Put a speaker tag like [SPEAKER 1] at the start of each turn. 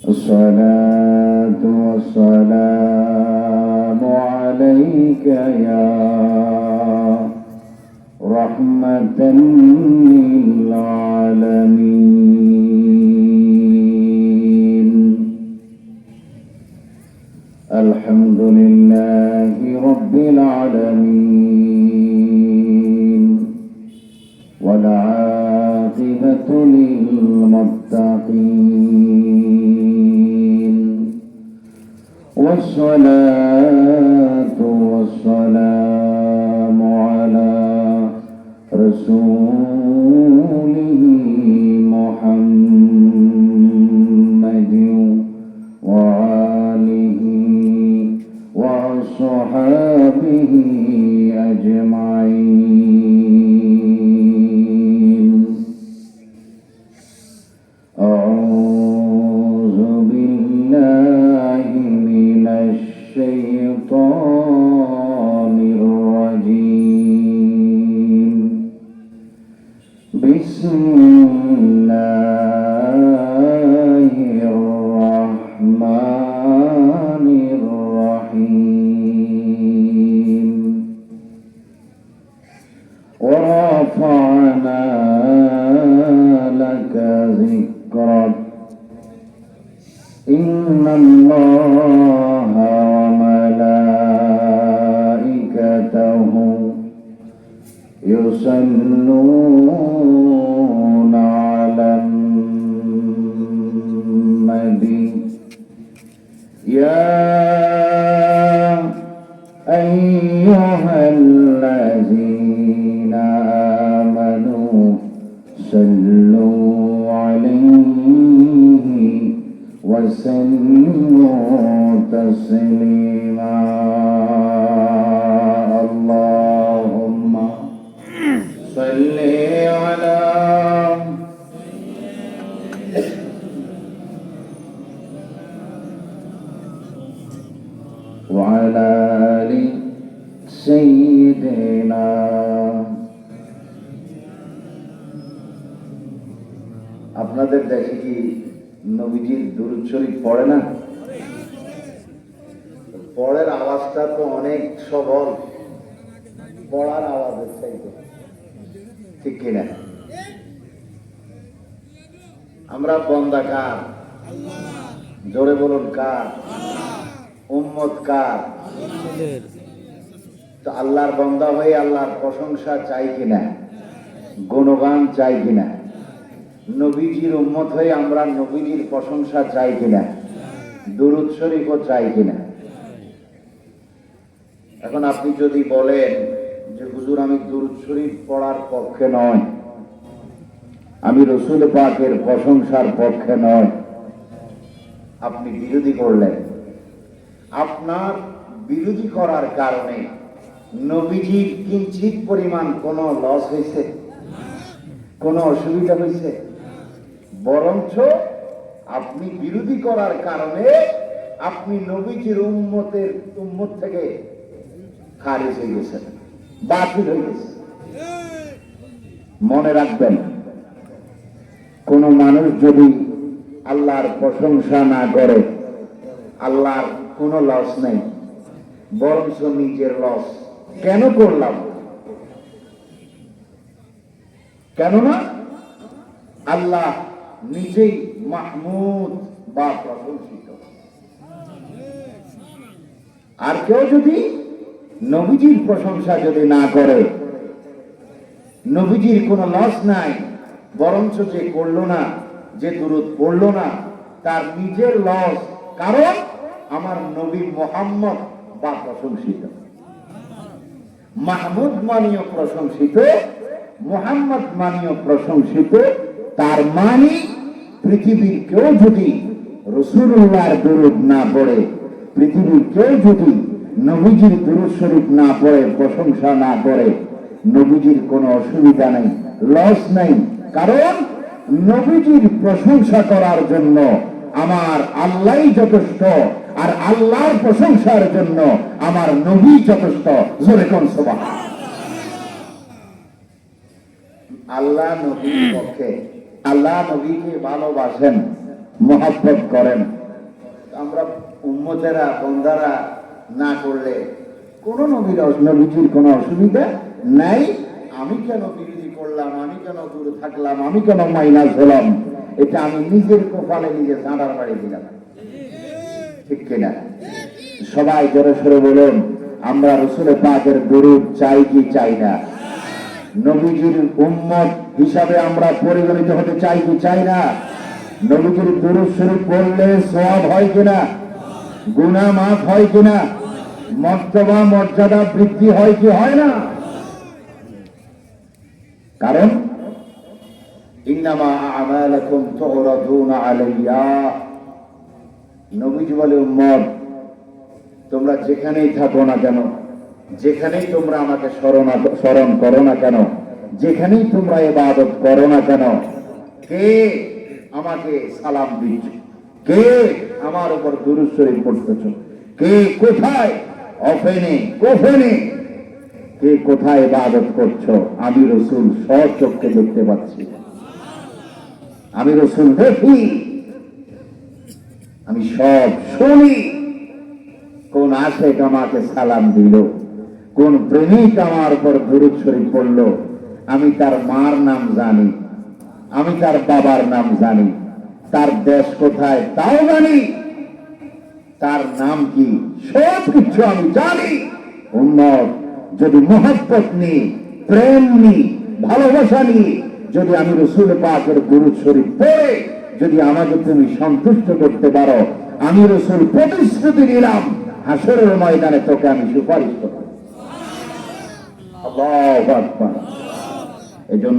[SPEAKER 1] الصلاة والسلام عليك يا رحمة للعالمين. الحمد لله رب العالمين والعاقبة للمتقين والصلاة والسلام على رسوله محمد وآله وصحابه أجمعين. أعوذ بالله من الشيطان الرجيم. بسم الله الرحمن الرحيم. ورفعنا لك ذكرك إن الله وملائكته يصلون على النبي يا أيها الذين آمنوا صلوا عليه وسلموا تسليما. اللهم صل على وعلى آل سيدنا. আপনাদের দেশে কি নবীজির দুরূদ শরীফ পড়ে না? পড়ার আওয়াজটা তো অনেক সবল, পড়ার আওয়াজের চাইতে, ঠিক কিনা? আমরা বন্দা কার? জোরে বলুন কার? উম্মত কার? তো আল্লাহর বন্দা হয়ে আল্লাহর প্রশংসা চাই কিনা, গুণগান চাই কিনা? নবীজির উম্মত হয়ে আমরা নবীজির প্রশংসা চাই কিনা, দুরূদ শরীফও চাই কিনা? এখন আপনি যদি বলেন যে হুজুর আমি দুরূদ শরীফ পড়ার পক্ষে নয়, আমি রসুল পাকের প্রশংসার পক্ষে নয়, আপনি বিরোধী করলেন। আপনার বিরোধী করার কারণে নবীজির কিঞ্চিত পরিমাণ কোনো লস হয়েছে, কোনো অসুবিধা হয়েছে? বরঞ্চ আপনি বিরোধী করার কারণে আপনি নবীজির উম্মত থেকে খারিজ হয়ে গেছেন, বাতিল হয়ে গেছে। মনে রাখবেন, কোন মানুষ যদি আল্লাহর প্রশংসা না করে আল্লাহর কোনো লস নেই, বরঞ্চ নিজের লস। কেন করলাম? কেননা আল্লাহ নিজেই মাহমুদ বা প্রশংসিত। আর কেউ যদি নবীজির প্রশংসা যদি না করে, নবীজির কোনো লস নাই, বরঞ্চ যে করলো না, যে দুরূদ পড়লো না, তার নিজের লস। কারণ আমার নবী মুহাম্মদ বা প্রশংসিত। মাহমুদ মানিও প্রশংসিত, মুহাম্মদ মানিও প্রশংসিত। তার মানে পৃথিবীর কেউ যদি রাসূলুল্লাহর দুরূদ না পড়ে, পৃথিবীর কেউ যদি নবীজির দুরূদ শরীফ না পড়ে, প্রশংসা না করে, নবীজির কোনো অসুবিধা নেই, লস নেই। কারণ নবীজির প্রশংসা করার জন্য আমার আল্লাহই যথেষ্ট, আর আল্লাহর প্রশংসার জন্য আমার নবী যথেষ্ট। জোরে কোন সুবহান। আল্লাহ নবীর পক্ষে, আল্লাহ নবীকে ভালোবাসেন, মহব্বত করেন। আমরা উম্মতেরা বন্দারা না করলে কোন নবীজির কোনো অসুবিধা নাই। আমি কেন বিরোধী করলাম, আমি কেন দূরে থাকলাম, আমি কেন মাইনাস হলাম, এটা আমি নিজের কপালে নিজে ঝাঁড়ার বাড়ি দিলাম, ঠিক কিনা? সবাই জোরে সরে বলুন, আমরা রসুল পাকের দরুদ চাই কি চাই না? নবীজির উম্মত হিসাবে আমরা পরিগণিত হতে চাই কি চাই না? নবীজির দরুদ শরীফ পড়লে সওয়াব হয় কিনা? গুনাহ মাফ হয় কিনা? মর্তবা মর্যাদা বৃদ্ধি হয় কি হয় না? কারণ ইন্নামা আমালাকুম তুরাদুনা আলাইয়া, নবীজি বলে, উম্মত তোমরা যেখানেই থাকো না কেন, যেখানেই তোমরা আমাকে স্মরণ করো না কেন, যেখানেই তোমরা ইবাদত করো না কেন, কে আমাকে সালাম দিচ্ছ, কে আমার উপর দুরূদ শরীফ পড়তেছ, কে কোথায় অফেনে কোফেনে, কে কোথায় ইবাদত করছো, আমি রাসূল স্বচক্ষে দেখতে পাচ্ছি, আমি রাসূল দেখি, আমি সব শুনি। কোন আশেক আমাকে সালাম দিল, কোন প্রেমিক আমার উপর দুরূদ শরীফ পড়ল, আমি তার মার নাম জানি, আমি তার বাবার নাম জানি, তার দেশ কোথায় তাও জানি, তার নাম কি সব কিছু আমি জানি। উম্মত যদি মহব্বত নিয়ে, প্রেম নিয়ে, ভালোবাসা নিয়ে যদি আমি রাসূল পাকের দুরূদ শরীফ পড়ে যদি আমাকে তুমি সন্তুষ্ট করতে পারো, আমি রাসূল প্রতিশ্রুতি দিলাম হাসরের ময়দানে তোকে আমি সুপারিশ করব। আল্লাহু আকবার। এজন্য